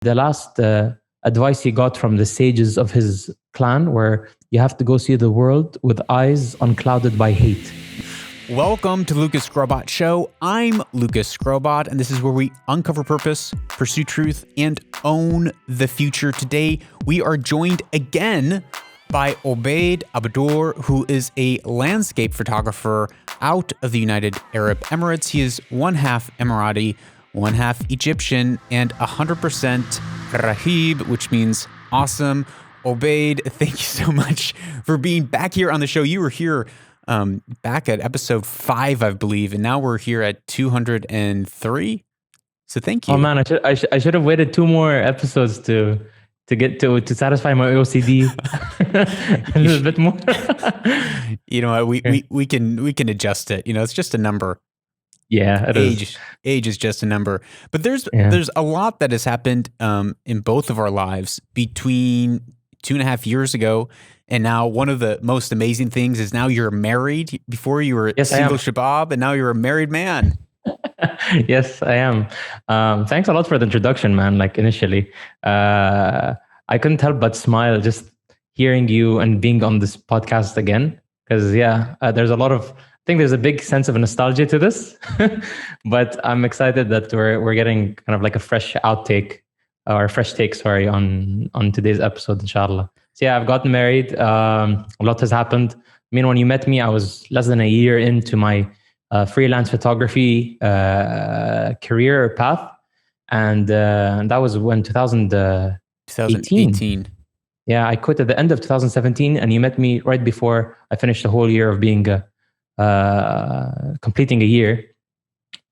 the last advice he got from the sages of his clan, where you have to go see the world with eyes unclouded by hate. Welcome to Lucas Skrobot Show. I'm Lucas Skrobot, and this is where we uncover purpose, pursue truth, and own the future. Today, we are joined again by Obaid AlBudoor, who is a landscape photographer out of the United Arab Emirates. He is one half Emirati, one half Egyptian, and 100% Rahib, which means awesome. Obaid, thank you so much for being back here on the show. You were here back at episode 5, I believe, and now we're here at 203. So thank you. Oh man, I should have waited 2 more episodes to get to satisfy my OCD a little bit more. You know what? We can adjust it. You know, it's just a number. Yeah, Age is just a number. But there's a lot that has happened in both of our lives between 2.5 years ago and now. One of the most amazing things is now you're married. Before you were single shabab, and now you're a married man. Yes, I am. Thanks a lot for the introduction, man. Like initially, I couldn't help but smile just hearing you and being on this podcast again. Because there's a lot of, I think there's a big sense of nostalgia to this, but I'm excited that we're getting kind of like a fresh outtake or fresh take, sorry, on today's episode, inshallah. So yeah, I've gotten married. A lot has happened. I mean, when you met me, I was less than a year into my freelance photography career path, and that was when 2018. Yeah, I quit at the end of 2017, and you met me right before I finished the whole year of being completing a year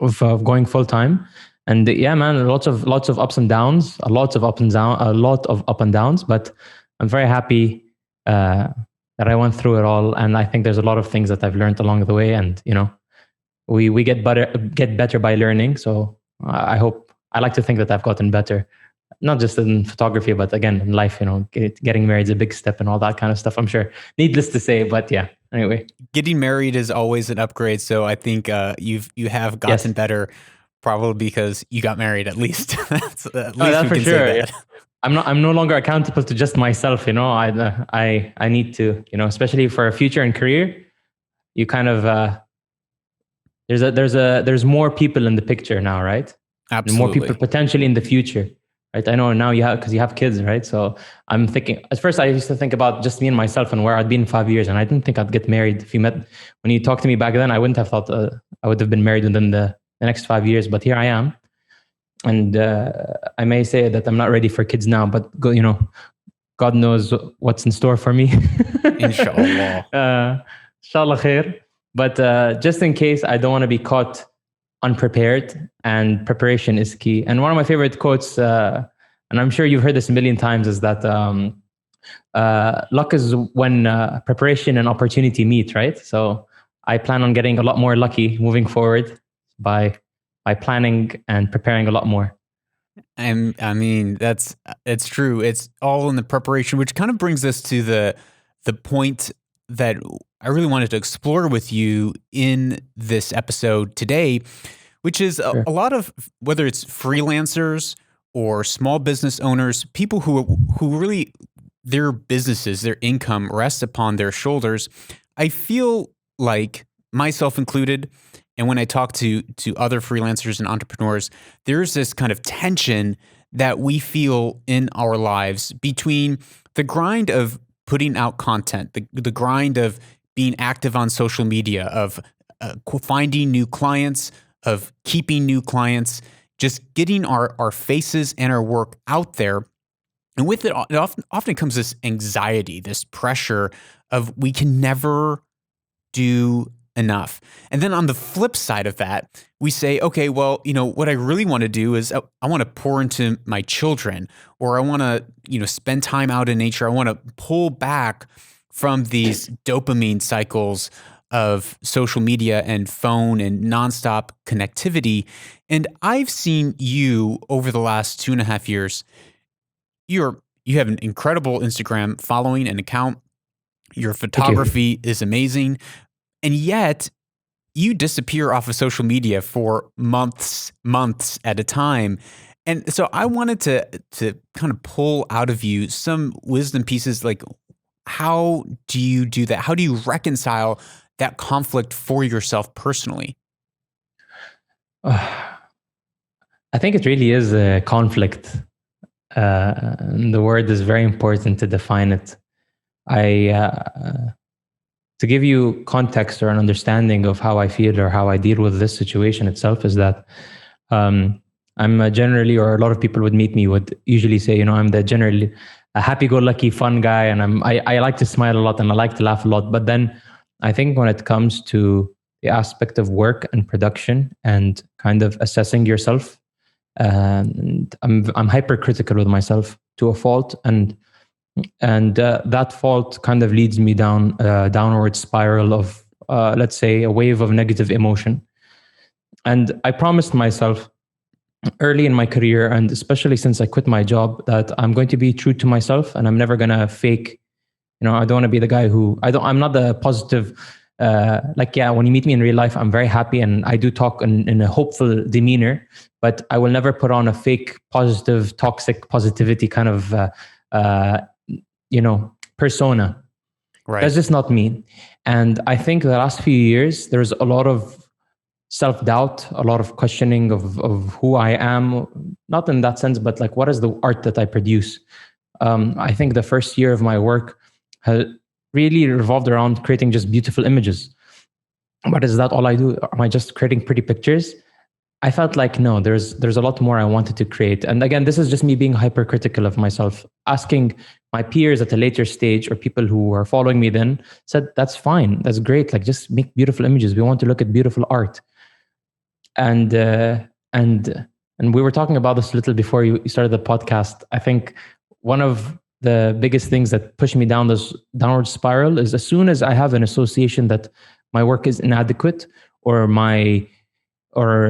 of going full time. And yeah, man, lots of ups and downs, a lot of up and downs. But I'm very happy that I went through it all, and I think there's a lot of things that I've learned along the way. And you know, we get better by learning. So I like to think that I've gotten better, not just in photography, but again in life. You know, getting married is a big step and all that kind of stuff. I'm sure, needless to say, but yeah. Anyway, getting married is always an upgrade. So I think you have gotten better. Probably because you got married, at least. That's for sure. Yeah. I'm no longer accountable to just myself. You know, I need to. You know, especially for a future and career, you kind of there's more people in the picture now, right? Absolutely. More people potentially in the future, right? I know now because you have kids, right? So I'm thinking. At first, I used to think about just me and myself and where I'd be in 5 years, and I didn't think I'd get married. When you talked to me back then, I wouldn't have thought I would have been married within the next 5 years, but here I am. And I may say that I'm not ready for kids now, but God knows what's in store for me. Inshallah. Inshallah khair. But just in case, I don't want to be caught unprepared, and preparation is key. And one of my favorite quotes, and I'm sure you've heard this a million times, is that luck is when preparation and opportunity meet, right? So I plan on getting a lot more lucky moving forward by planning and preparing a lot more. I mean, it's true. It's all in the preparation, which kind of brings us to the point that I really wanted to explore with you in this episode today, which is a lot of, whether it's freelancers or small business owners, people who really, their businesses, their income rests upon their shoulders. I feel like, myself included, and when I talk to other freelancers and entrepreneurs, there's this kind of tension that we feel in our lives between the grind of putting out content, the grind of being active on social media, of finding new clients, of keeping new clients, just getting our faces and our work out there. And with it often comes this anxiety, this pressure of we can never do enough. And then on the flip side of that, we say, okay, well, you know, what I really want to do is I want to pour into my children, or I want to, spend time out in nature. I want to pull back from these dopamine cycles of social media and phone and nonstop connectivity. And I've seen you over the last 2.5 years. You have an incredible Instagram following and account. Your photography is amazing. And yet you disappear off of social media for months at a time. And so I wanted to kind of pull out of you some wisdom pieces. Like, how do you do that? How do you reconcile that conflict for yourself personally? I think it really is a conflict. The word is very important to define it. To give you context or an understanding of how I feel or how I deal with this situation itself, is that I'm generally, or a lot of people would meet me would usually say, I'm the generally a happy-go-lucky, fun guy, and I like to smile a lot and I like to laugh a lot. But then I think when it comes to the aspect of work and production and kind of assessing yourself, and I'm hypercritical with myself to a fault, and that fault kind of leads me down a downward spiral of let's say a wave of negative emotion. And I promised myself early in my career, and especially since I quit my job, that I'm going to be true to myself and I'm never going to fake. I don't want to be the guy I'm not the positive, when you meet me in real life, I'm very happy and I do talk in a hopeful demeanor, but I will never put on a fake positive, toxic positivity kind of, persona. Right. That's just not me. And I think the last few years, there's a lot of self-doubt, a lot of questioning of who I am, not in that sense, but like, what is the art that I produce? I think the first year of my work has really revolved around creating just beautiful images. But is that all I do? Am I just creating pretty pictures? I felt like, no, there's a lot more I wanted to create. And again, this is just me being hypercritical of myself. Asking my peers at a later stage, or people who were following me then, said, that's fine, that's great, like just make beautiful images. We want to look at beautiful art. And we were talking about this a little before you started the podcast. I think one of the biggest things that push me down this downward spiral is as soon as I have an association that my work is inadequate, or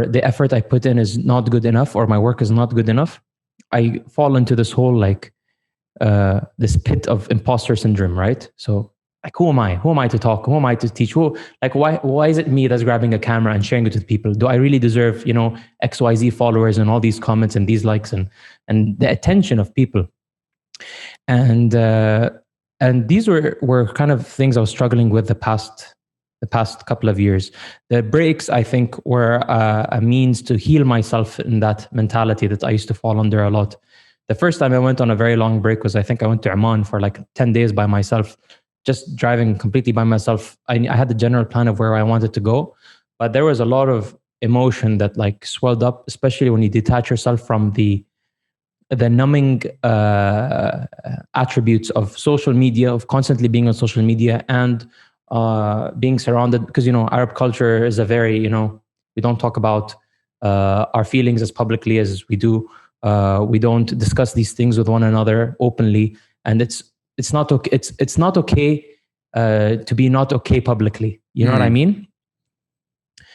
the effort I put in is not good enough, or my work is not good enough, I fall into this whole this pit of imposter syndrome, right? So like, who am I? Who am I to talk? Who am I to teach? Why is it me that's grabbing a camera and sharing it with people? Do I really deserve, XYZ followers and all these comments and these likes and the attention of people? And these were kind of things I was struggling with the past couple of years. The breaks, I think, were a means to heal myself in that mentality that I used to fall under a lot. The first time I went on a very long break was, I think I went to Oman for like 10 days by myself, just driving completely by myself. I had the general plan of where I wanted to go, but there was a lot of emotion that like swelled up, especially when you detach yourself from the numbing attributes of social media, of constantly being on social media, and being surrounded, because Arab culture is a very, we don't talk about our feelings as publicly as we do. We don't discuss these things with one another openly, and it's not okay. It's not okay to be not okay publicly. You know what I mean?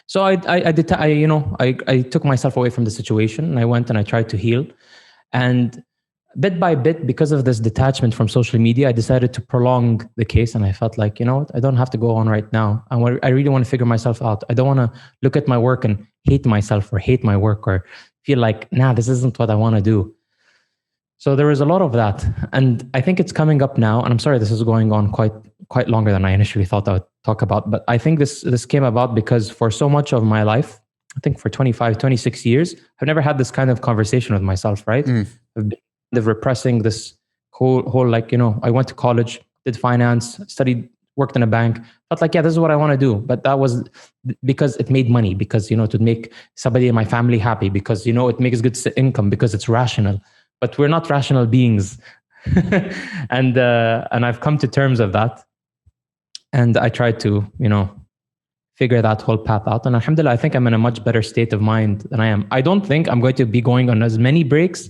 So I took myself away from the situation, and I went and I tried to heal. And bit by bit, because of this detachment from social media, I decided to prolong the case. And I felt like, I don't have to go on right now. I really want to figure myself out. I don't want to look at my work and hate myself or hate my work or feel like, this isn't what I want to do. So there was a lot of that. And I think it's coming up now. And I'm sorry, this is going on quite longer than I initially thought I would talk about. But I think this came about because for so much of my life, I think for 25, 26 years, I've never had this kind of conversation with myself, right? I've been kind of repressing this whole I went to college, did finance, studied, worked in a bank, felt like, this is what I want to do. But that was because it made money, because, to make somebody in my family happy, because, it makes good income, because it's rational. But we're not rational beings. And I've come to terms of that. And I tried to, figure that whole path out. And alhamdulillah, I think I'm in a much better state of mind than I am. I don't think I'm going to be going on as many breaks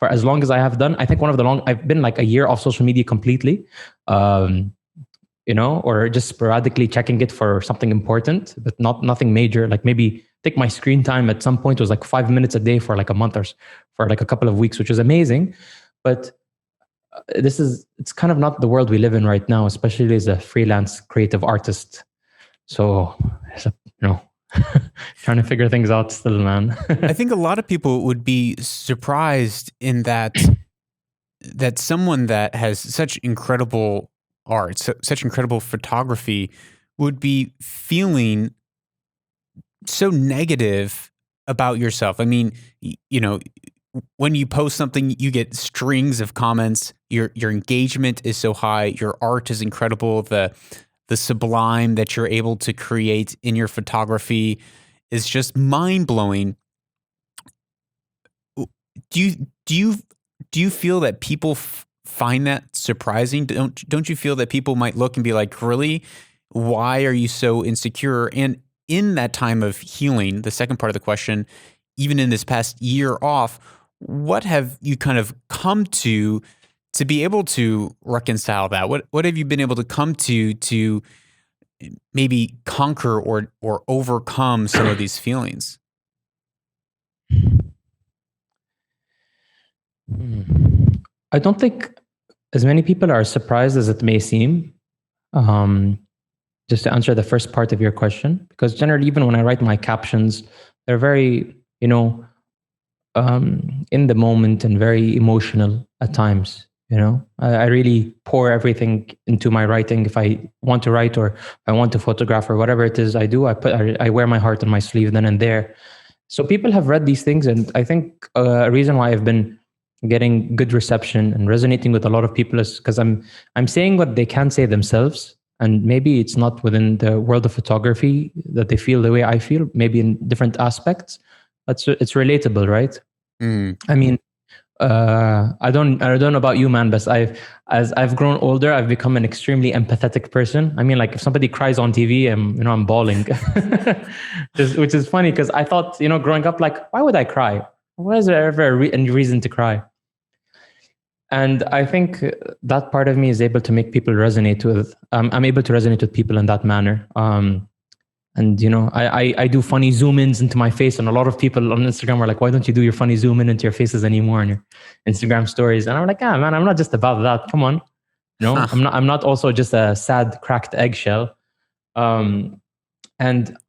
for as long as I have done. I think I've been like a year off social media completely, or just sporadically checking it for something important, but nothing major. Like maybe I think my screen time at some point was like 5 minutes a day for like a month or for like a couple of weeks, which is amazing. But it's kind of not the world we live in right now, especially as a freelance creative artist. So, trying to figure things out still, man. I think a lot of people would be surprised in that someone that has such incredible art, such incredible photography, would be feeling so negative about yourself. I mean, when you post something, you get strings of comments. Your engagement is so high. Your art is incredible. The sublime that you're able to create in your photography is just mind blowing. Do you feel that people find that surprising? Don't you feel that people might look and be like, really? Why are you so insecure? And in that time of healing, the second part of the question, even in this past year off, what have you kind of come to be able to reconcile that? What have you been able to come to maybe conquer or overcome some of these feelings? I don't think as many people are surprised as it may seem. Just to answer the first part of your question, because generally, even when I write my captions, they're very, in the moment and very emotional at times. I really pour everything into my writing. If I want to write or if I want to photograph or whatever it is I do, I wear my heart on my sleeve then and there. So people have read these things, and I think a reason why I've been getting good reception and resonating with a lot of people is because I'm saying what they can't say themselves. And maybe it's not within the world of photography that they feel the way I feel, maybe in different aspects. But it's relatable, right? I mean, I don't know about you, man, but as I've grown older, I've become an extremely empathetic person. I mean, like if somebody cries on TV, I'm bawling, which is funny because I thought, growing up, like, why would I cry? Why is there ever any reason to cry? And I think that part of me is able to make people resonate with. I'm able to resonate with people in that manner. And I do funny zoom ins into my face, and a lot of people on Instagram are like, "Why don't you do your funny zoom in into your faces anymore in your Instagram stories?" And I'm like, man, I'm not just about that. Come on, I'm not also just a sad cracked eggshell. And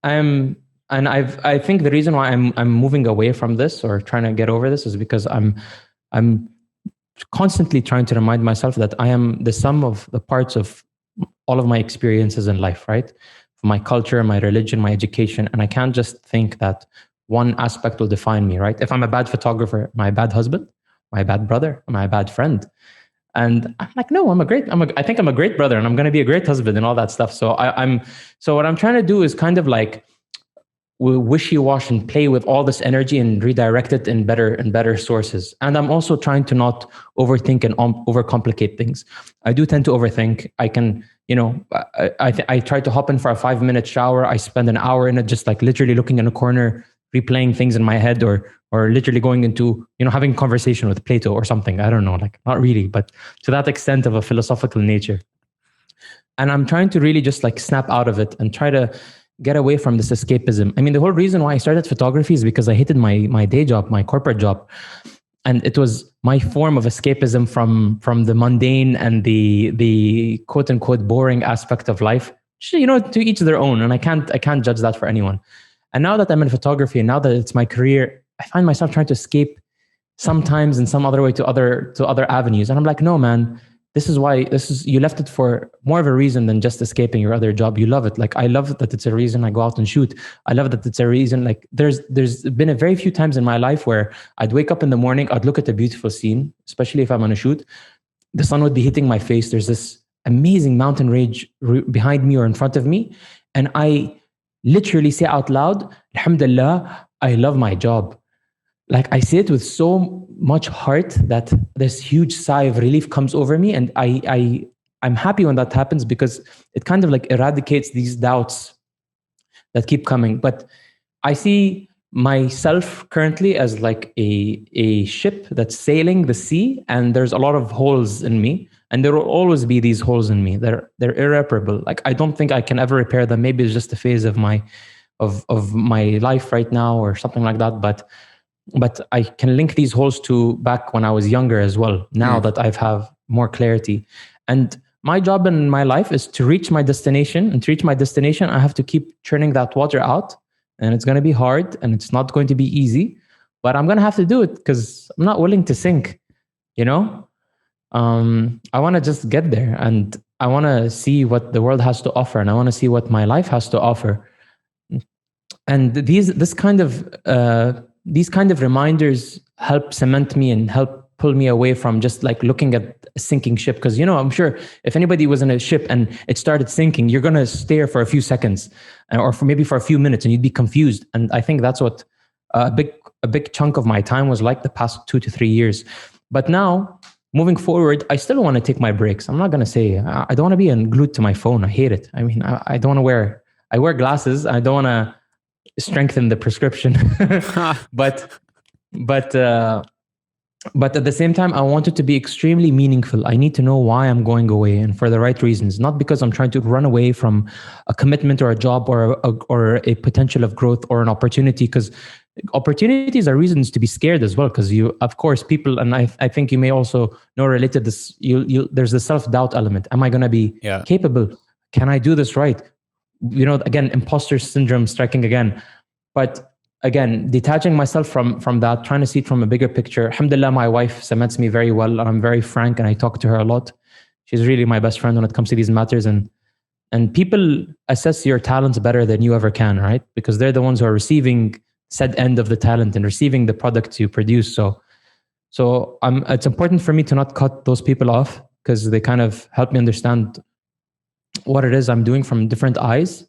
I think the reason why I'm moving away from this or trying to get over this is because I'm constantly trying to remind myself that I am the sum of the parts of all of my experiences in life, right? My culture, my religion, my education. And I can't just think that one aspect will define me, right? If I'm a bad photographer, am I a bad husband? Am I a bad brother? Am I a bad friend? And I'm like, no, I think I'm a great brother and I'm going to be a great husband and all that stuff. So so what I'm trying to do is kind of like wishy-wash and play with all this energy and redirect it in better sources. And I'm also trying to not overthink and overcomplicate things. I do tend to overthink. I can, I try to hop in for a 5-minute shower. I spend an hour in it, just like literally looking in a corner, replaying things in my head, or literally going into, having a conversation with Plato or something. I don't know, like not really, but to that extent of a philosophical nature. And I'm trying to really just like snap out of it and try to get away from this escapism. I mean, the whole reason why I started photography is because I hated my day job, my corporate job. And it was my form of escapism from the mundane and the quote unquote boring aspect of life. To each their own. And I can't judge that for anyone. And now that I'm in photography and now that it's my career, I find myself trying to escape sometimes in some other way to other avenues. And I'm like, no, man, you left it for more of a reason than just escaping your other job. You love it. Like I love that it's a reason I go out and shoot. I love that it's a reason. Like there's been a very few times in my life where I'd wake up in the morning, I'd look at a beautiful scene, especially if I'm on a shoot. The sun would be hitting my face. There's this amazing mountain range behind me or in front of me. And I literally say out loud, Alhamdulillah, I love my job. Like I say it with so much heart that this huge sigh of relief comes over me. And I'm happy when that happens because it kind of like eradicates these doubts that keep coming. But I see myself currently as like a ship that's sailing the sea, and there's a lot of holes in me, and there will always be these holes in me. They're irreparable. Like I don't think I can ever repair them. Maybe it's just a phase of my life right now or something like that. But I can link these holes to back when I was younger as well, now that I have more clarity. And my job in my life is to reach my destination. And to reach my destination, I have to keep churning that water out and it's going to be hard, and it's not going to be easy, but I'm going to have to do it because I'm not willing to sink, you know? I want to just get there, and I want to see what the world has to offer, and I want to see what my life has to offer. And these kind of reminders help cement me and help pull me away from just like looking at a sinking ship. Because, you know, I'm sure if anybody was in a ship and it started sinking, you're going to stare for a few seconds or maybe for a few minutes, and you'd be confused. And I think that's what a big chunk of my time was like the past 2 to 3 years. But now, moving forward, I still want to take my breaks. I'm not going to say, I don't want to be glued to my phone. I hate it. I mean, I don't want to I wear glasses. I don't want to strengthen the prescription. but at the same time, I want it to be extremely meaningful. I need to know why I'm going away, and for the right reasons, not because I'm trying to run away from a commitment or a job or a potential of growth or an opportunity, because opportunities are reasons to be scared as well. Because you, of course, people, and I think you may also know related this, there's the self-doubt element. Am I going to be capable? Can I do this right? You know, again, imposter syndrome striking again. But again, detaching myself from that, trying to see it from a bigger picture. Alhamdulillah, my wife cements me very well, and I'm very frank, and I talk to her a lot. She's really my best friend when it comes to these matters. And people assess your talents better than you ever can, right? Because they're the ones who are receiving said end of the talent and receiving the product you produce. So it's important for me to not cut those people off, because they kind of help me understand what it is I'm doing from different eyes.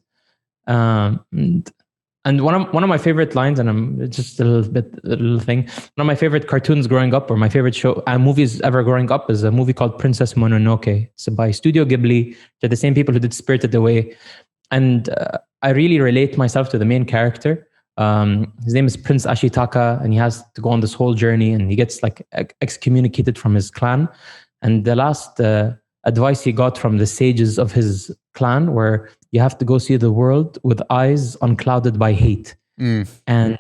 And one of my favorite lines, and I'm just a little thing. One of my favorite cartoons growing up, or my favorite movies ever growing up, is a movie called Princess Mononoke. It's by Studio Ghibli. They're the same people who did Spirited Away, and I really relate myself to the main character. His name is Prince Ashitaka, and he has to go on this whole journey, and he gets like excommunicated from his clan. And the last advice he got from the sages of his clan were, you have to go see the world with eyes unclouded by hate. And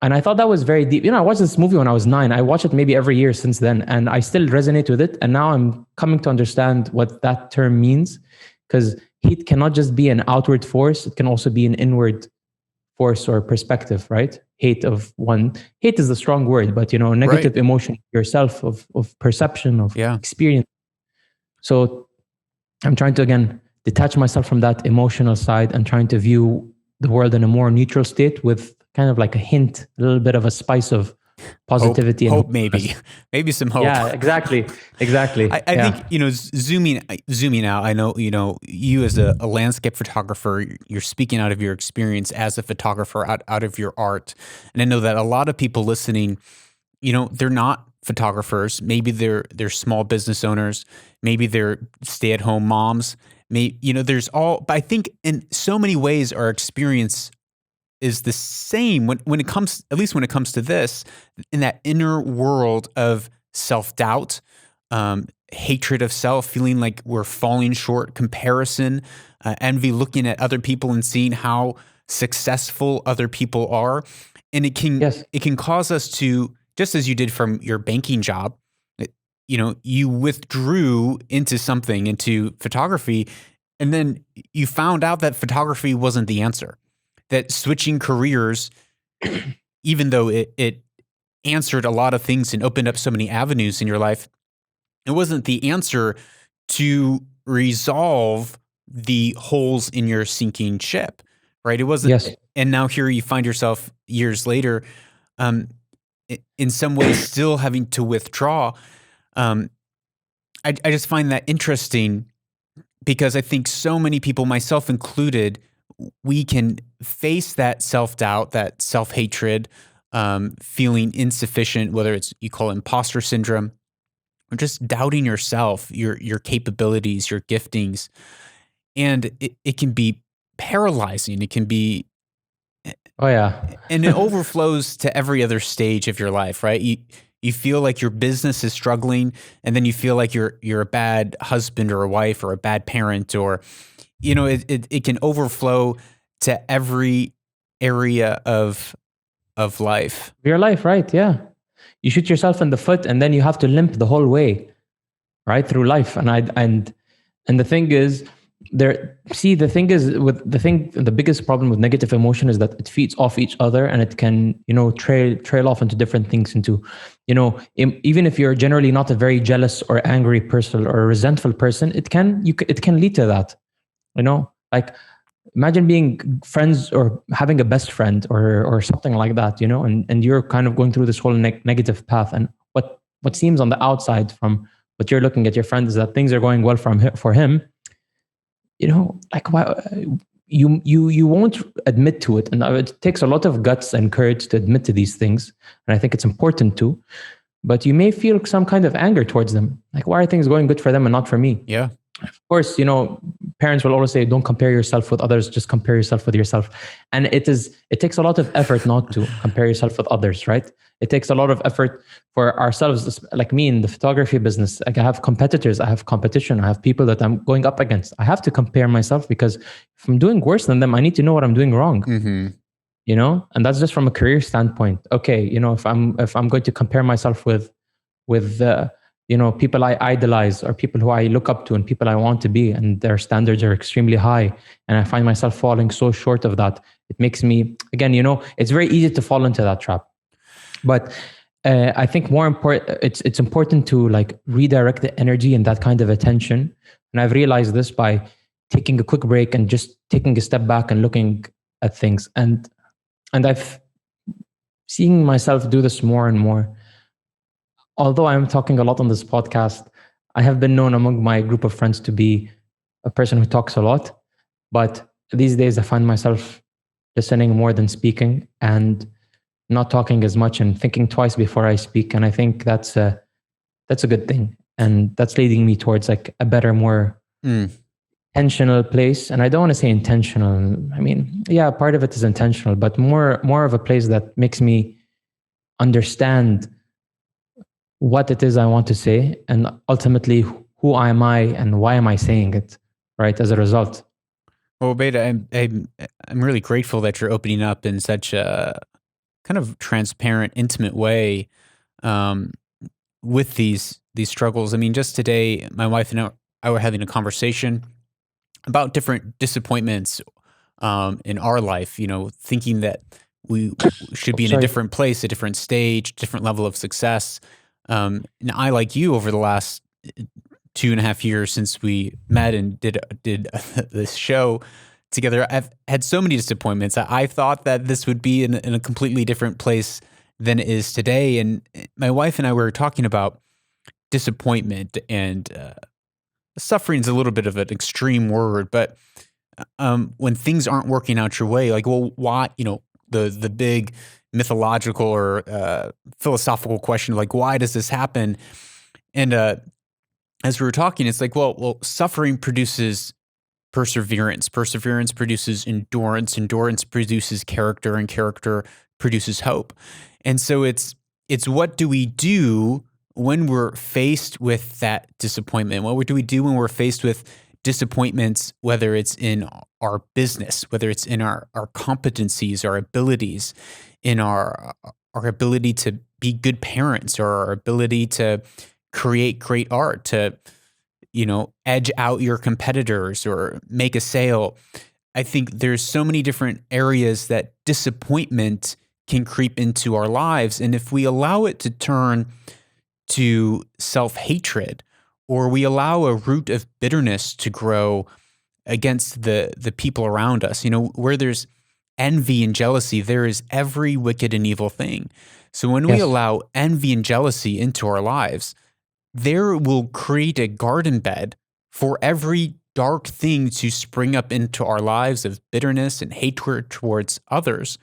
I thought that was very deep. You know, I watched this movie when I was 9. I watch it maybe every year since then, and I still resonate with it. And now I'm coming to understand what that term means, because hate cannot just be an outward force. It can also be an inward force or perspective, right? Hate is a strong word, but, you know, negative emotion yourself, of perception, of experience. So I'm trying to, again, detach myself from that emotional side and trying to view the world in a more neutral state, with kind of like a little bit of a spice of positivity hope maybe some hope. Yeah, exactly. I think, you know, zooming out, I know, you know, you as a landscape photographer, you're speaking out of your experience as a photographer, out of your art. And I know that a lot of people listening, you know, they're not photographers. Maybe they're small business owners. Maybe they're stay-at-home moms. You know, but I think in so many ways our experience is the same when it comes, at least when it comes to this, in that inner world of self-doubt, hatred of self, feeling like we're falling short, comparison, envy, looking at other people and seeing how successful other people are. And it can cause us to, just as you did from your banking job, you know, you withdrew into photography, and then you found out that photography wasn't the answer. That switching careers, even though it answered a lot of things and opened up so many avenues in your life, it wasn't the answer to resolve the holes in your sinking ship, right? It wasn't. Yes. And now here you find yourself years later, in some ways still having to withdraw. I just find that interesting, because I think so many people, myself included, we can face that self-doubt, that self-hatred, feeling insufficient, whether it's, you call it imposter syndrome, or just doubting yourself, your capabilities, your giftings. And it can be paralyzing. It can be, and it overflows to every other stage of your life, right? You feel like your business is struggling, and then you feel like you're a bad husband or a wife or a bad parent, or, you know, it can overflow to every area of life. Your life, right? Yeah. You shoot yourself in the foot, and then you have to limp the whole way, right, through life. And the thing is, I think, the thing is, the biggest problem with negative emotion is that it feeds off each other, and it can, trail off into different things, into, even if you're generally not a very jealous or angry person or a resentful person, it can lead to that, like, imagine being friends or having a best friend or something like that, and you're kind of going through this whole negative path, and what seems on the outside from what you're looking at your friend is that things are going well for him, like, why you won't admit to it, and it takes a lot of guts and courage to admit to these things, and I think it's important to, but you may feel some kind of anger towards them, like, why are things going good for them and not for me? Yeah. Of course, parents will always say, don't compare yourself with others, just compare yourself with yourself. And it takes a lot of effort not to compare yourself with others, right? It takes a lot of effort for ourselves. Like me in the photography business, like, I have competitors, I have competition, I have people that I'm going up against. I have to compare myself, because if I'm doing worse than them, I need to know what I'm doing wrong. Mm-hmm. And that's just from a career standpoint. Okay, if I'm going to compare myself with people I idolize, or people who I look up to, and people I want to be, and their standards are extremely high, and I find myself falling so short of that, it makes me, again, it's very easy to fall into that trap. But I think more important, it's important to, like, redirect the energy and that kind of attention. And I've realized this by taking a quick break and just taking a step back and looking at things, and I've seeing myself do this more and more. Although I'm talking a lot on this podcast, I have been known among my group of friends to be a person who talks a lot. But these days I find myself listening more than speaking, and not talking as much, and thinking twice before I speak. And I think that's a good thing. And that's leading me towards, like, a better, more intentional place. And I don't want to say intentional. I mean, yeah, part of it is intentional, but more of a place that makes me understand what it is I want to say, and ultimately, who am I and why am I saying it, right, as a result. Well, Beta, I'm really grateful that you're opening up in such a kind of transparent, intimate way with these struggles. I mean, just today, my wife and I were having a conversation about different disappointments in our life, thinking that we should be in a different place, a different stage, different level of success. And I, like you, over the last 2.5 years since we met and did this show together, I've had so many disappointments. I thought that this would be in a completely different place than it is today. And my wife and I were talking about disappointment, and suffering is a little bit of an extreme word, but when things aren't working out your way, like, well, why, the big mythological or philosophical question, like, why does this happen? And as we were talking, it's like, well, suffering produces perseverance. Perseverance produces endurance. Endurance produces character, and character produces hope. And so it's what do we do when we're faced with that disappointment? What do we do when we're faced with disappointments, whether it's in our business, whether it's in our competencies, our abilities, in our ability to be good parents, or our ability to create great art, to, edge out your competitors or make a sale. I think there's so many different areas that disappointment can creep into our lives. And if we allow it to turn to self-hatred, or we allow a root of bitterness to grow against the people around us, where there's envy and jealousy, there is every wicked and evil thing. So when we allow envy and jealousy into our lives, there will create a garden bed for every dark thing to spring up into our lives of bitterness and hatred towards others.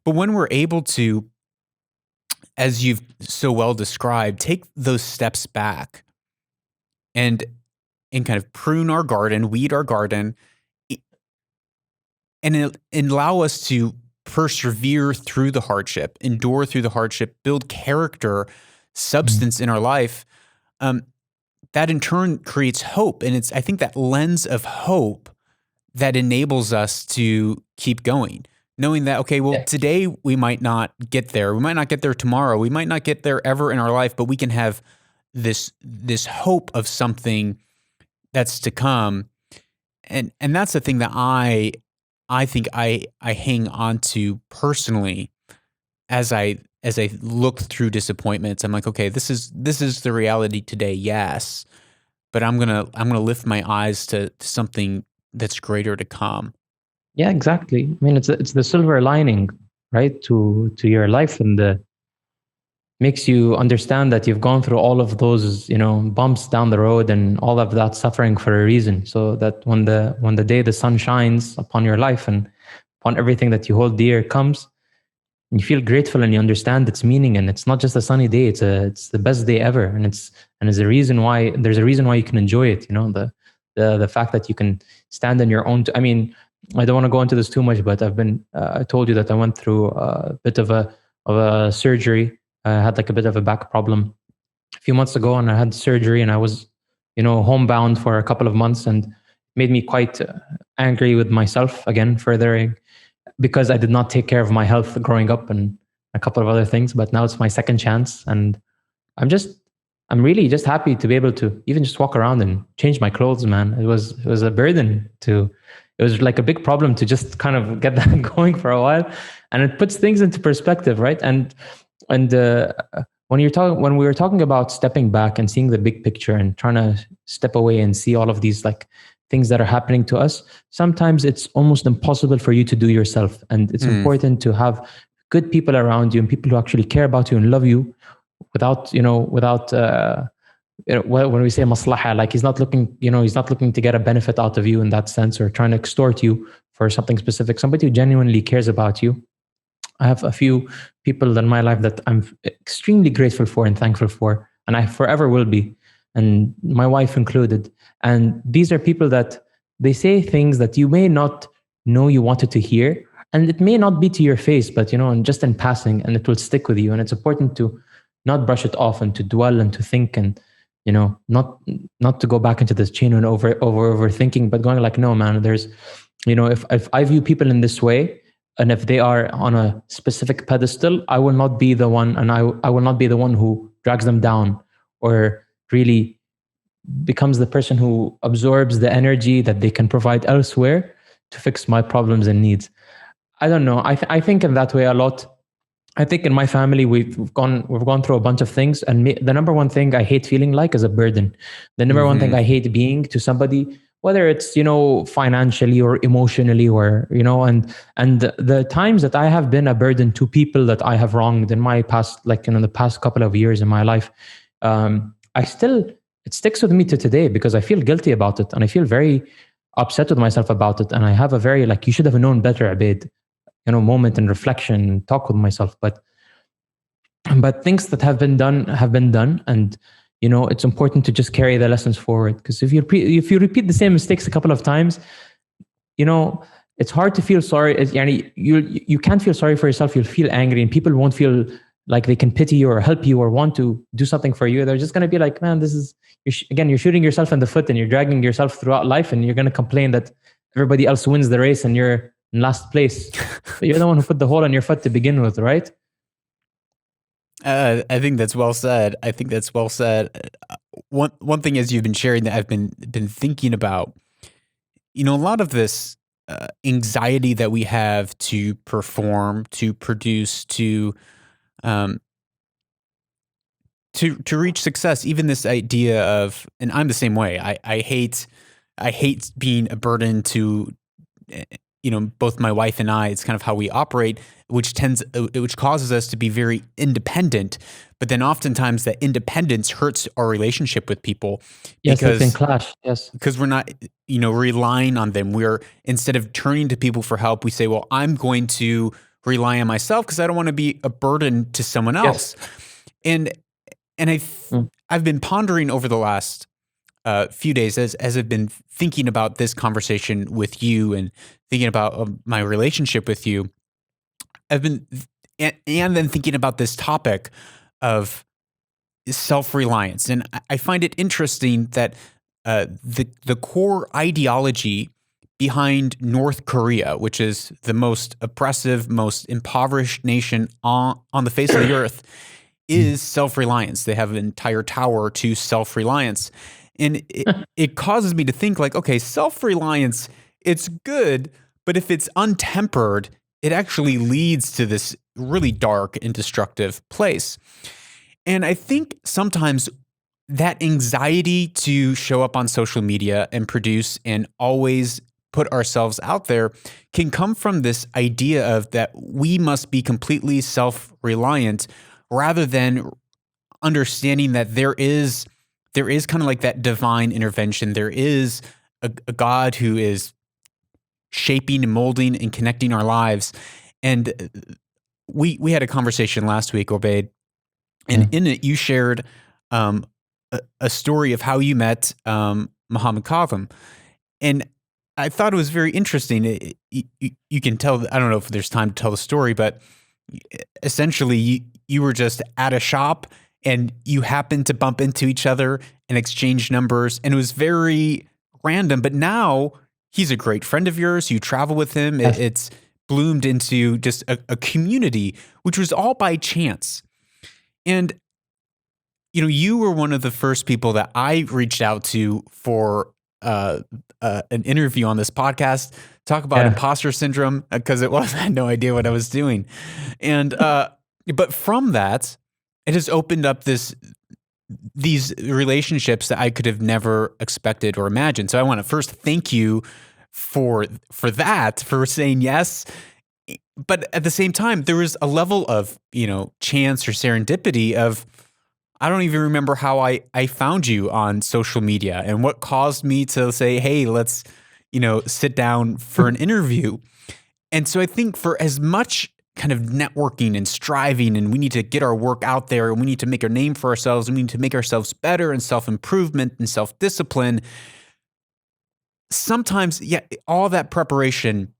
But when we're able to, as you've so well described, take those steps back and kind of prune our garden, weed our garden, and allow us to persevere through the hardship, endure through the hardship, build character, substance in our life, that in turn creates hope. And it's, I think, that lens of hope that enables us to keep going, knowing that, okay, well, today we might not get there. We might not get there tomorrow. We might not get there ever in our life, but we can have this hope of something that's to come. And that's the thing that I think I hang on to personally as I look through disappointments. I'm like, okay, this is the reality today, yes, but I'm gonna lift my eyes to something that's greater to come. Yeah, exactly. I mean, it's the silver lining, right, to your life, and the makes you understand that you've gone through all of those, bumps down the road and all of that suffering for a reason, so that when the day the sun shines upon your life and upon everything that you hold dear comes, and you feel grateful and you understand its meaning, and it's not just a sunny day, it's the best day ever, and there's a reason why you can enjoy it, the fact that you can stand on your own. I mean, I don't want to go into this too much, but I told you that I went through a bit of a surgery. I had like a bit of a back problem a few months ago, and I had surgery, and I was homebound for a couple of months, and made me quite angry with myself again further, because I did not take care of my health growing up and a couple of other things. But now it's my second chance, and I'm just I'm really just happy to be able to even just walk around and change my clothes, man. It was a burden to it was like a big problem to just kind of get that going for a while, and it puts things into perspective, right? And when we were talking about stepping back and seeing the big picture and trying to step away and see all of these like things that are happening to us, sometimes it's almost impossible for you to do yourself, and it's important to have good people around you and people who actually care about you and love you, without when we say maslaha, like he's not looking to get a benefit out of you in that sense, or trying to extort you for something specific. Somebody who genuinely cares about you. I have a few people in my life that I'm extremely grateful for and thankful for, and I forever will be, and my wife included. And these are people that they say things that you may not know you wanted to hear, and it may not be to your face, but and just in passing, and it will stick with you. And it's important to not brush it off, and to dwell and to think, and not to go back into this chain and overthinking, but going like, no, man, there's if I view people in this way, and if they are on a specific pedestal, I will not be the one, and I will not be the one who drags them down, or really becomes the person who absorbs the energy that they can provide elsewhere to fix my problems and needs. I don't know. I think in that way a lot. I think in my family we've gone through a bunch of things, and the number one thing I hate feeling like is a burden. The number one thing I hate being to somebody, whether it's financially or emotionally, or and the times that I have been a burden to people that I have wronged in my past, like the past couple of years in my life, it sticks with me to today, because I feel guilty about it, and I feel very upset with myself about it, and I have a very like, you should have known better, Obaid, moment and reflection, talk with myself. But things that have been done, and it's important to just carry the lessons forward, because if you repeat the same mistakes a couple of times, it's hard to feel sorry. You can't feel sorry for yourself. You'll feel angry, and people won't feel like they can pity you or help you or want to do something for you. They're just going to be like, man, this is you're shooting yourself in the foot, and you're dragging yourself throughout life, and you're going to complain that everybody else wins the race and you're in last place. But you're the one who put the hole in your foot to begin with, right? I think that's well said. One thing, as you've been sharing, that I've been thinking about, a lot of this anxiety that we have to perform, to produce, to reach success. Even this idea of, and I'm the same way. I hate being a burden to both my wife and I. It's kind of how we operate, which causes us to be very independent. But then oftentimes that independence hurts our relationship with people. Yes, it can clash. Yes, because we're not relying on them. We're, instead of turning to people for help, we say, well, I'm going to rely on myself because I don't want to be a burden to someone else. Yes. And I've been pondering over the last few days, as I've been thinking about this conversation with you and thinking about my relationship with you. I've been and then thinking about this topic of self-reliance, and I find it interesting that the core ideology behind North Korea, which is the most oppressive, most impoverished nation on the face of the earth, is self-reliance. They have an entire tower to self-reliance. And it causes me to think like, okay, self-reliance, it's good, but if it's untempered, it actually leads to this really dark and destructive place. And I think sometimes that anxiety to show up on social media and produce and always put ourselves out there can come from this idea of that we must be completely self-reliant rather than understanding that there is kind of like that divine intervention. There is a God who is shaping and molding and connecting our lives. And we had a conversation last week, Obaid, and in it you shared a story of how you met Muhammad Kazim. And I thought it was very interesting. You can tell, I don't know if there's time to tell the story, but essentially you were just at a shop and you happened to bump into each other and exchange numbers. And it was very random, but now he's a great friend of yours. You travel with him. Yes. It's bloomed into just a community, which was all by chance. And, you know, you were one of the first people that I reached out to for an interview on this podcast, talk about imposter syndrome, because I had no idea what I was doing. And, but from that, it has opened up these relationships that I could have never expected or imagined. So I want to first thank you for that, for saying yes. But at the same time, there was a level of, you know, chance or serendipity of, I don't even remember how I found you on social media and what caused me to say, hey, let's, you know, sit down for an interview. And so I think for as much kind of networking and striving, and we need to get our work out there, and we need to make a name for ourselves, and we need to make ourselves better, and self-improvement and self-discipline. Sometimes, yeah, all that preparation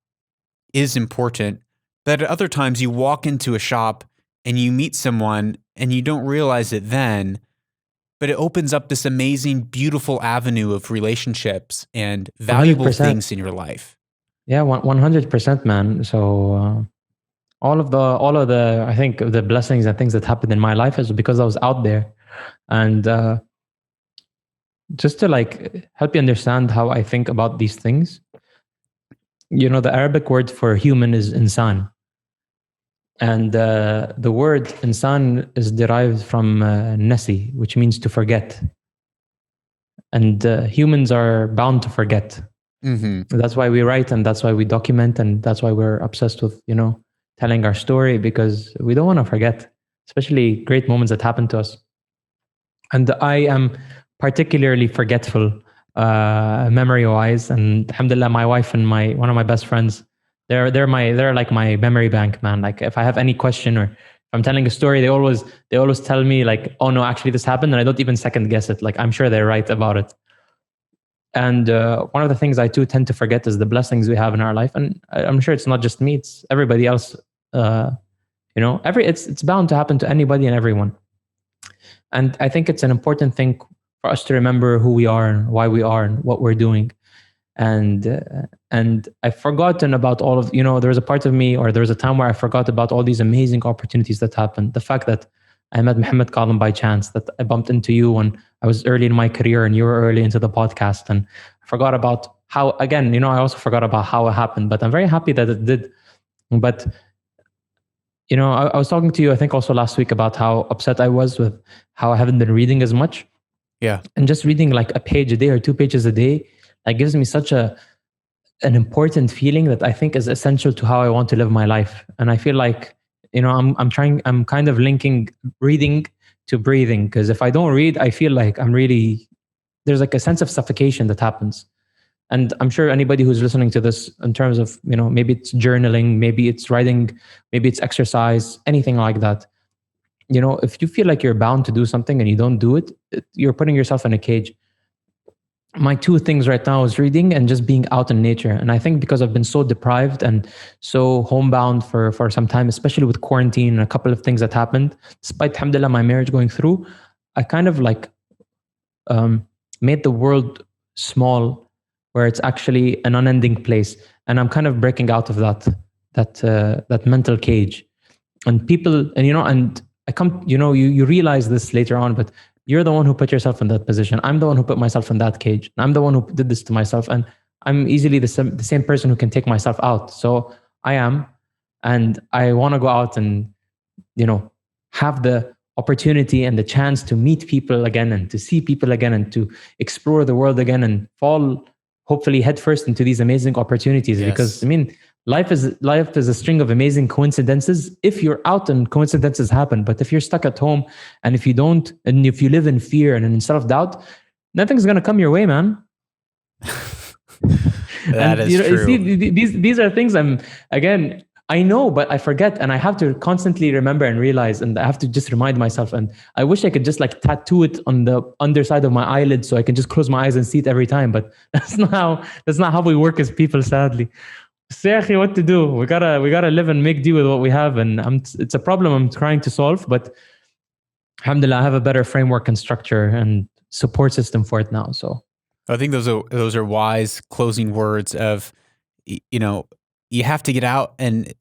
is important, but at other times you walk into a shop and you meet someone and you don't realize it then, but it opens up this amazing, beautiful avenue of relationships and valuable 100%. things in your life. Yeah, 100%, man. So all of the I think the blessings and things that happened in my life is because I was out there. And just to like help you understand how I think about these things, you know, the Arabic word for human is insan. And the word insan is derived from nasi, which means to forget. And humans are bound to forget. Mm-hmm. That's why we write, and that's why we document, and that's why we're obsessed with, you know, telling our story, because we don't want to forget, especially great moments that happen to us. And I am particularly forgetful memory-wise. And alhamdulillah, my wife and one of my best friends, they're like my memory bank, man. Like if I have any question or if I'm telling a story, they always tell me like, oh no, actually this happened, and I don't even second guess it. Like I'm sure they're right about it. And one of the things I too tend to forget is the blessings we have in our life. And I'm sure it's not just me; it's everybody else. You know, it's bound to happen to anybody and everyone. And I think it's an important thing for us to remember who we are and why we are and what we're doing. And I've forgotten about all of, you know, there was a part of me, or there was a time where I forgot about all these amazing opportunities that happened. The fact that I met Muhammad Kazim by chance, that I bumped into you when I was early in my career and you were early into the podcast. And I forgot about how, again, you know, I also forgot about how it happened, but I'm very happy that it did. But, you know, I was talking to you, I think also last week, about how upset I was with how I haven't been reading as much. Yeah. And just reading like a page a day or 2 pages a day, that gives me such an important feeling that I think is essential to how I want to live my life. And I feel like, you know, I'm kind of linking reading to breathing, because if I don't read, I feel like there's like a sense of suffocation that happens. And I'm sure anybody who's listening to this, in terms of, you know, maybe it's journaling, maybe it's writing, maybe it's exercise, anything like that. You know, if you feel like you're bound to do something and you don't do it, you're putting yourself in a cage. My 2 things right now is reading and just being out in nature. And I think because I've been so deprived and so homebound for some time, especially with quarantine and a couple of things that happened, despite, alhamdulillah, my marriage going through, I kind of like made the world small, where it's actually an unending place. And I'm kind of breaking out of that mental cage. And people, and you know, and I come, you know, you realize this later on, but you're the one who put yourself in that position. I'm the one who put myself in that cage. I'm the one who did this to myself. And I'm easily the same person who can take myself out. So I am. And I want to go out and, have the opportunity and the chance to meet people again and to see people again and to explore the world again and fall hopefully headfirst into these amazing opportunities. Yes. Because life is a string of amazing coincidences if you're out and coincidences happen. But if you're stuck at home and if you don't, and if you live in fear and in self-doubt, nothing's going to come your way, man. That is true. See, these are things I know, but I forget, and I have to constantly remember and realize, and I have to just remind myself. And I wish I could just like tattoo it on the underside of my eyelid so I can just close my eyes and see it every time. But that's not how we work as people, sadly. So, what to do? We gotta live and make do with what we have, and it's a problem I'm trying to solve. But alhamdulillah, I have a better framework and structure and support system for it now. So I think those are wise closing words of, you have to get out, and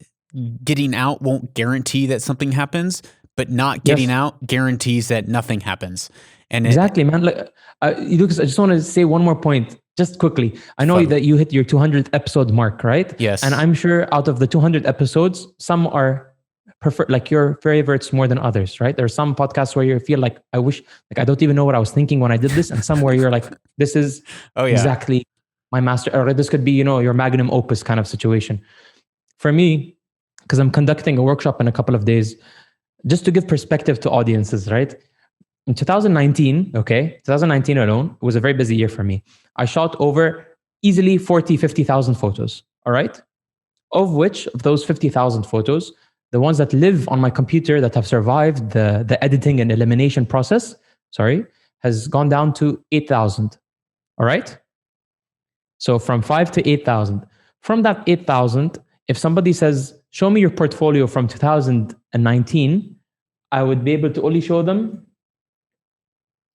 getting out won't guarantee that something happens, but not getting out guarantees that nothing happens. And exactly, man. Like, Lucas, I just want to say one more point, just quickly. I know that you hit your 200th episode mark, right? Yes. And I'm sure out of the 200 episodes, some are like your favorites more than others, right? There are some podcasts where you feel like, I wish, like, I don't even know what I was thinking when I did this. And some where you're like, this is exactly my master, or this could be, your magnum opus kind of situation. For me, because I'm conducting a workshop in a couple of days, just to give perspective to audiences, right? In 2019 alone, it was a very busy year for me. I shot over easily 50,000 photos, all right? Of which, of those 50,000 photos, the ones that live on my computer that have survived the editing and elimination process, has gone down to 8,000, all right? So from 5 to 8,000. From that 8,000, if somebody says, show me your portfolio from 2019, I would be able to only show them,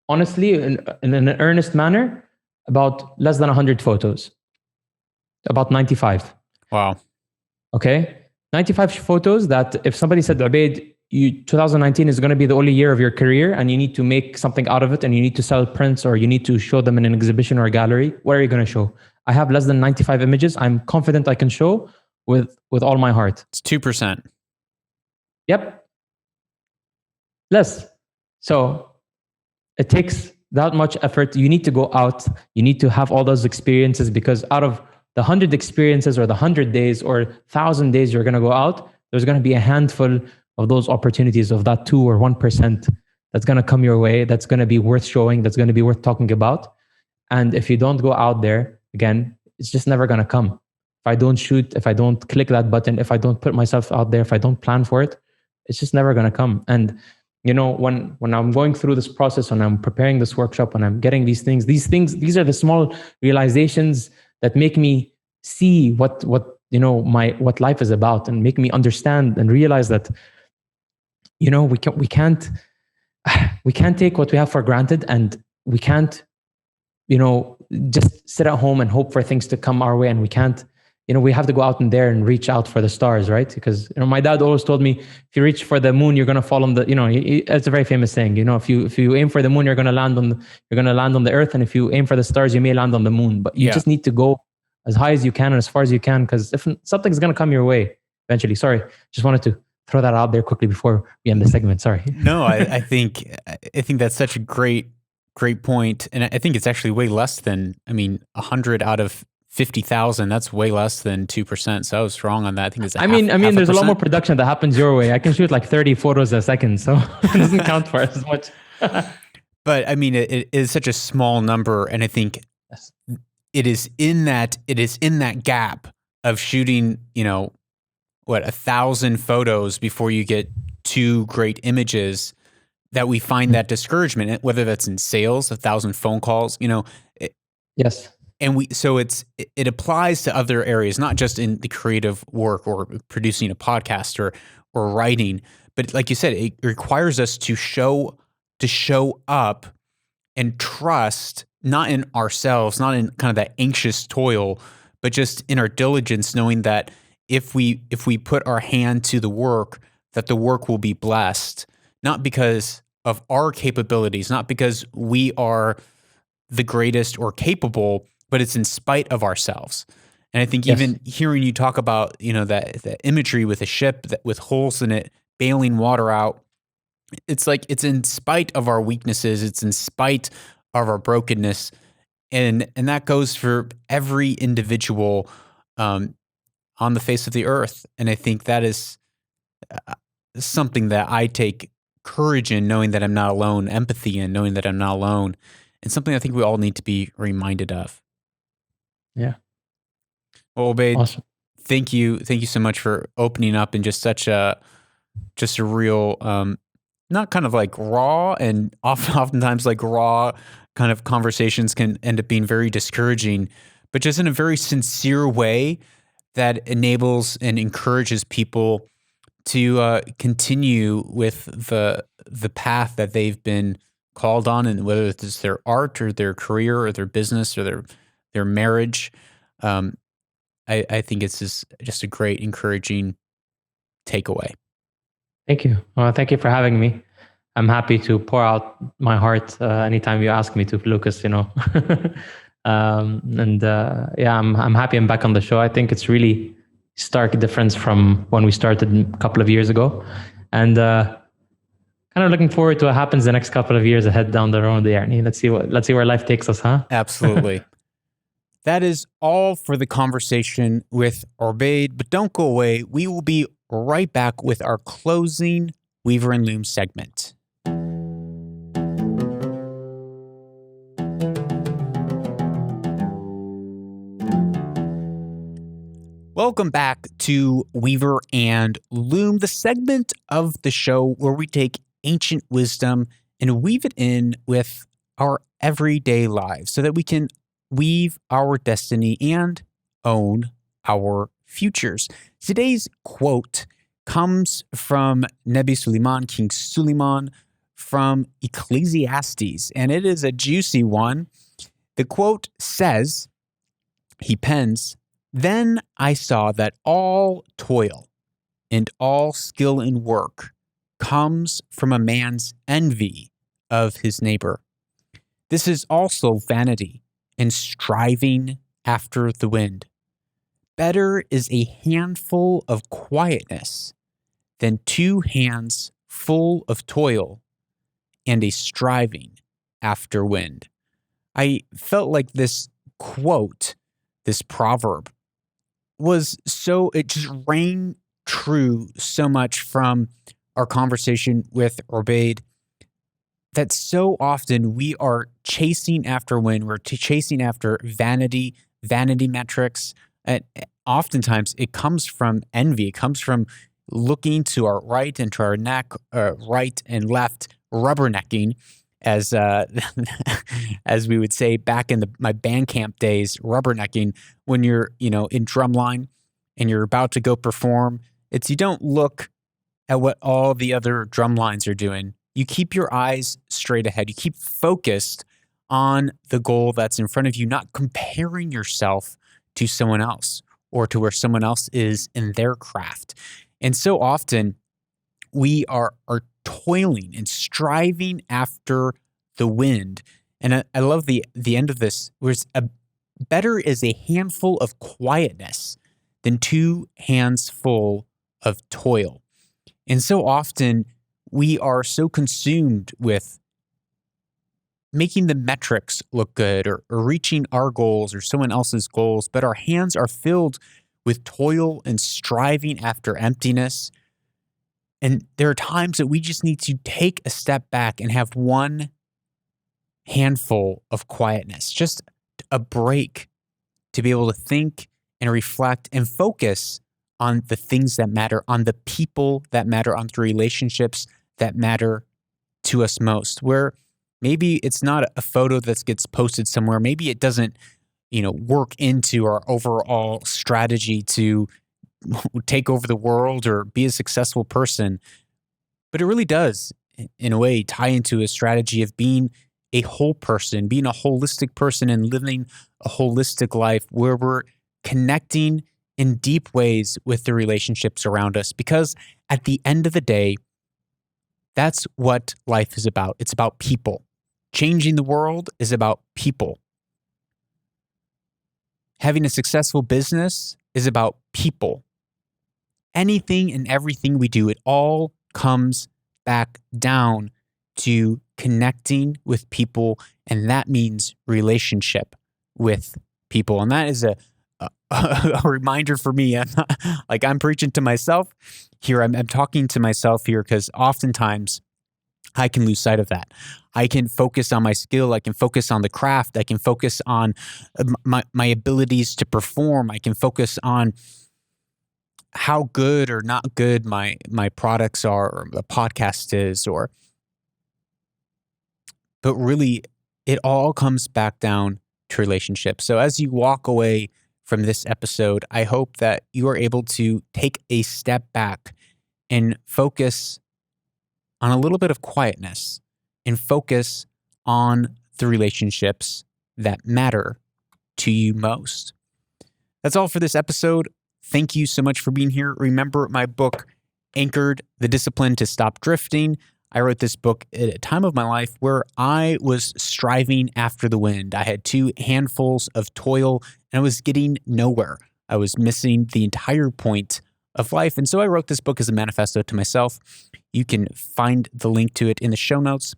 honestly, in an earnest manner, about less than 100 photos. About 95. Wow. Okay? 95 photos that if somebody said, Obaid, 2019 is going to be the only year of your career and you need to make something out of it and you need to sell prints or you need to show them in an exhibition or a gallery, what are you going to show? I have less than 95 images. I'm confident I can show with all my heart. It's 2%. Yep. Less. So it takes that much effort. You need to go out. You need to have all those experiences, because out of the 100 experiences or the 100 days or 1,000 days you're going to go out, there's going to be a handful of those opportunities, of that 2 or 1% that's going to come your way, that's going to be worth showing, that's going to be worth talking about. And if you don't go out there, again, it's just never going to come. If I don't shoot, if I don't click that button, if I don't put myself out there, if I don't plan for it, it's just never going to come. And when I'm going through this process, when I'm preparing this workshop, when I'm getting these are the small realizations that make me see what life is about, and make me understand and realize that we can't take what we have for granted, and we can't just sit at home and hope for things to come our way. And we can't, we have to go out in there and reach out for the stars, right? Because my dad always told me, if you reach for the moon, you're going to fall on the, it's a very famous saying, if you aim for the moon, you're going to land on the earth, and if you aim for the stars, you may land on the moon. But you just need to go as high as you can and as far as you can, because if something's going to come your way eventually. Sorry, just wanted to throw that out there quickly before we end the segment. Sorry. No, I think that's such a great point, and I think it's actually way less than 100 out of 50,000. That's way less than 2%. So I was wrong on that. I think it's. I mean, there's a lot more production that happens your way. I can shoot like 30 photos a second, so it doesn't count for as much. But it is such a small number, and I think it is in that gap of shooting, 1,000 photos before you get 2 great images, that we find that discouragement, whether that's in sales, 1,000 phone calls, Yes. And it applies to other areas, not just in the creative work or producing a podcast or writing, but like you said, it requires us to show up and trust, not in ourselves, not in kind of that anxious toil, but just in our diligence, knowing that if we put our hand to the work, that the work will be blessed, not because, of our capabilities, not because we are the greatest or capable, but it's in spite of ourselves. And I think Yes. even hearing you talk about, that imagery with a ship with holes in it, bailing water out, it's like it's in spite of our weaknesses, it's in spite of our brokenness. And that goes for every individual on the face of the earth. And I think that is something that I take courage in, knowing that I'm not alone, empathy in knowing that I'm not alone, and something I think we all need to be reminded of. Yeah. Well, Obaid, Awesome. thank you so much for opening up in just a real, not kind of like raw, and oftentimes like raw kind of conversations can end up being very discouraging, but just in a very sincere way that enables and encourages people to continue with the path that they've been called on, and whether it's their art or their career or their business or their marriage. I think it's just a great, encouraging takeaway. Thank you. Thank you for having me. I'm happy to pour out my heart anytime you ask me to, Lucas. I'm happy I'm back on the show. I think it's really stark difference from when we started a couple of years ago, and kind of looking forward to what happens the next couple of years ahead down the road. Let's see where life takes us, huh? Absolutely. That is all for the conversation with Obaid, but don't go away. We will be right back with our closing Weaver and Loom segment. Welcome back to Weaver and Loom, the segment of the show where we take ancient wisdom and weave it in with our everyday lives so that we can weave our destiny and own our futures. Today's quote comes from Nebi Suleiman, King Suleiman, from Ecclesiastes, and it is a juicy one. The quote says, he pens, "Then I saw that all toil and all skill in work comes from a man's envy of his neighbor. This is also vanity and striving after the wind. Better is a handful of quietness than 2 hands full of toil and a striving after wind." I felt like this quote, this proverb, it just rang true so much from our conversation with Obaid, that so often we are chasing after wind, we're chasing after vanity metrics, and oftentimes it comes from envy. It comes from looking to our right and to our neck, right and left, rubbernecking, as as we would say back in my band camp days, rubbernecking. When you're in drumline and you're about to go perform, you don't look at what all the other drum lines are doing. You keep your eyes straight ahead. You keep focused on the goal that's in front of you, not comparing yourself to someone else or to where someone else is in their craft. And so often we are toiling and striving after the wind. And I love the end of this, where it's better is a handful of quietness than 2 hands full of toil. And so often we are so consumed with making the metrics look good, or reaching our goals or someone else's goals, but our hands are filled with toil and striving after emptiness. And there are times that we just need to take a step back and have 1 handful of quietness, just a break, to be able to think and reflect and focus on the things that matter, on the people that matter, on the relationships that matter to us most. Where maybe it's not a photo that gets posted somewhere. Maybe it doesn't, work into our overall strategy to take over the world or be a successful person. But it really does, in a way, tie into a strategy of being a whole person, being a holistic person and living a holistic life where we're connecting in deep ways with the relationships around us. Because at the end of the day, That's what life is about. It's about people. Changing the world is about people. Having a successful business is about people. Anything and everything we do, it all comes back down to connecting with people, and that means relationship with people. And that is a reminder for me. I'm preaching to myself here. I'm talking to myself here because oftentimes I can lose sight of that. I can focus on my skill. I can focus on the craft. I can focus on my abilities to perform. I can focus on how good or not good my products are, or the podcast is, but really it all comes back down to relationships. So as you walk away from this episode, I hope that you are able to take a step back and focus on a little bit of quietness and focus on the relationships that matter to you most. That's all for this episode. Thank you so much for being here. Remember my book, Anchored: The Discipline to Stop Drifting. I wrote this book at a time of my life where I was striving after the wind. I had 2 handfuls of toil and I was getting nowhere. I was missing the entire point of life. And so I wrote this book as a manifesto to myself. You can find the link to it in the show notes.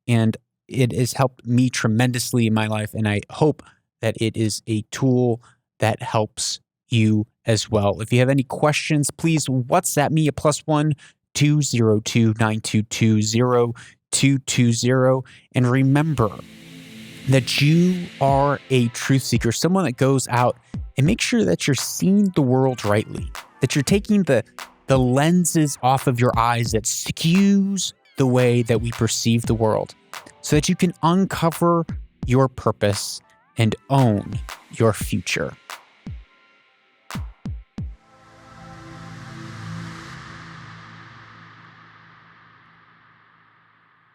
And it has helped me tremendously in my life. And I hope that it is a tool that helps you as well. If you have any questions, please WhatsApp me at +1 202 922 0220. And remember that you are a truth seeker, someone that goes out and makes sure that you're seeing the world rightly, that you're taking the lenses off of your eyes that skews the way that we perceive the world, so that you can uncover your purpose and own your future.